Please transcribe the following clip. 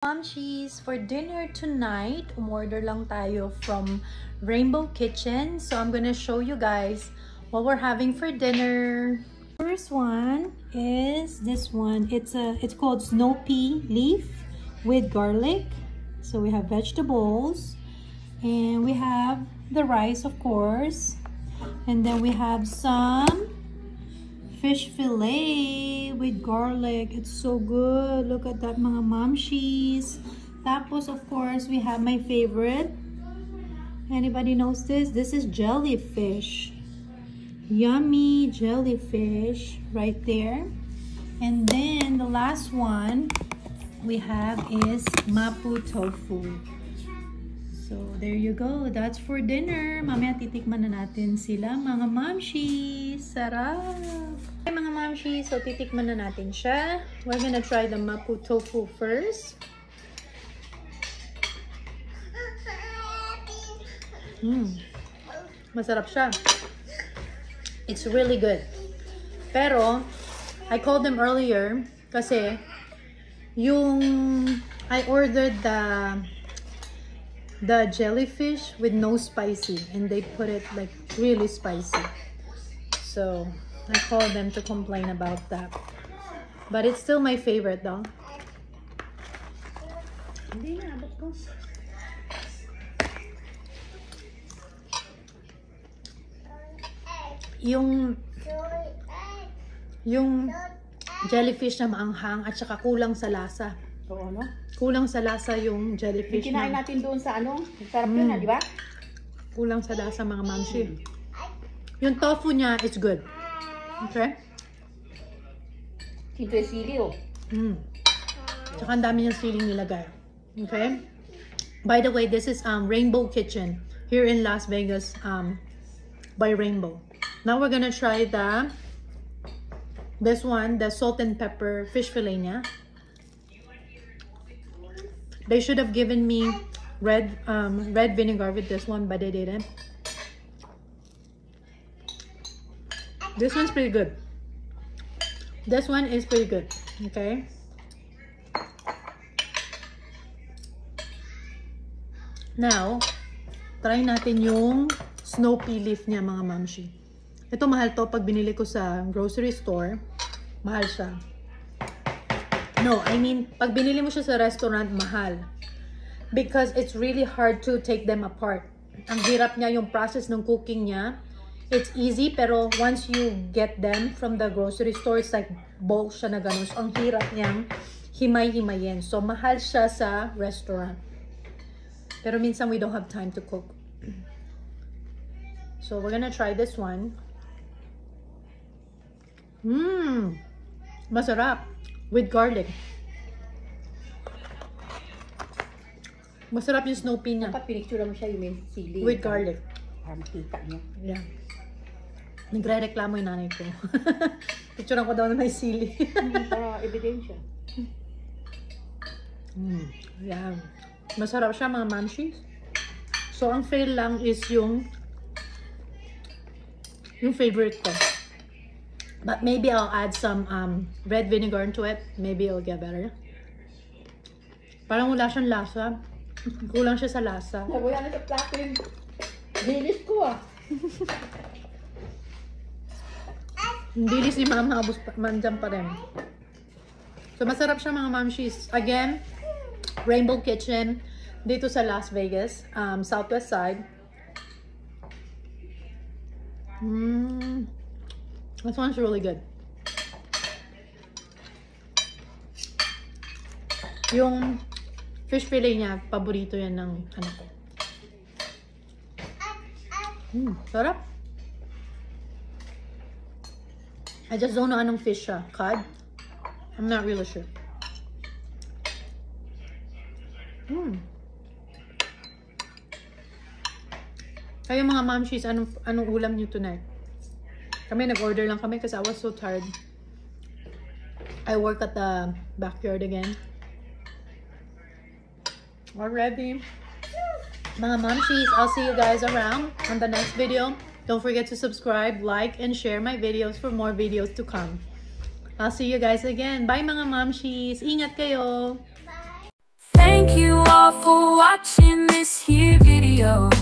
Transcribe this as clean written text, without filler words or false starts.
Momshies, for dinner tonight, umorder lang tayo from Rainbow Kitchen. So I'm gonna show you guys what we're having for dinner. First one is this one. It's called snow pea leaf with garlic. So we have vegetables and we have the rice, of course, and then we have some fish fillet with garlic. It's so good. Look at that, mga momshies. Tapos, of course, we have my favorite. Anybody knows this? This is jellyfish. Yummy jellyfish right there. And then the last one we have is mapo tofu. So there you go. That's for dinner. Mamaya titikman na natin sila, mga momshies. Sarap! Okay, mga momshies, so titikman na natin siya. We're gonna try the mapo tofu first. Masarap siya. It's really good. Pero, I called them earlier kasi I ordered the jellyfish with no spicy, and they put it like really spicy. So I called them to complain about that, but it's still my favorite though. Yung jellyfish na maanghang at saka kulang sa lasa. Oo, no? Kulang sa lasa yung jellyfish. Yung kinain natin doon sa ano, sarap yun, di ba? Kulang sa lasa, mga mamshi. Yung tofu niya is good. Okay? Ito yung sili, oh. Tsaka ang dami niyang siling nilagay. Okay? By the way, this is Rainbow Kitchen here in Las Vegas by Rainbow. Now we're gonna try this one, the salt and pepper fish fillet niya. They should have given me red vinegar with this one, but they didn't. This one's pretty good. This one is pretty good. Okay. Now, try natin yung snow pea leaf niya, mga mamshi. Ito mahal to pag binili ko sa grocery store. Mahal siya. No, I mean, pag binili mo siya sa restaurant, mahal. Because it's really hard to take them apart. Ang hirap niya, yung process ng cooking niya. It's easy, pero once you get them from the grocery store, it's like bulk siya na ganun. So, ang hirap niyang himay-himayin. So, mahal siya sa restaurant. Pero minsan, we don't have time to cook. So, we're gonna try this one. Masarap. With garlic. Masarap yung snow pea niya. Dapat pinicture mo siya yung may sili. With garlic. Para makita niya. Yeah. Nagre-reklamo yung nanay ko. Picturean ko daw na may sili. Para ebidensya. Yeah. Masarap siya, mga mamshies. So, ang fail lang is yung favorite ko. But maybe I'll add some red vinegar into it. Maybe it'll get better. Parang wala siyang lasa. Kulang siya sa lasa. Nabuya na sa plato yung dilis ko, ah. Hindi si mama, abos mandyan pa rin. So, masarap siya, mga mamshies. Again, Rainbow Kitchen dito sa Las Vegas, Southwest side. This one's really good. Yung fish fillet niya, paborito yan ng anak ko. Sarap. I just don't know anong fish siya. Cod? I'm not really sure. Kayo, mga momshies, anong ulam niyo tonight? Kami, nag-order lang kami kasi I was so tired. I work at the backyard again. Already. Mga momshies, I'll see you guys around on the next video. Don't forget to subscribe, like, and share my videos for more videos to come. I'll see you guys again. Bye, mga momshies. Ingat kayo. Bye. watching this here video.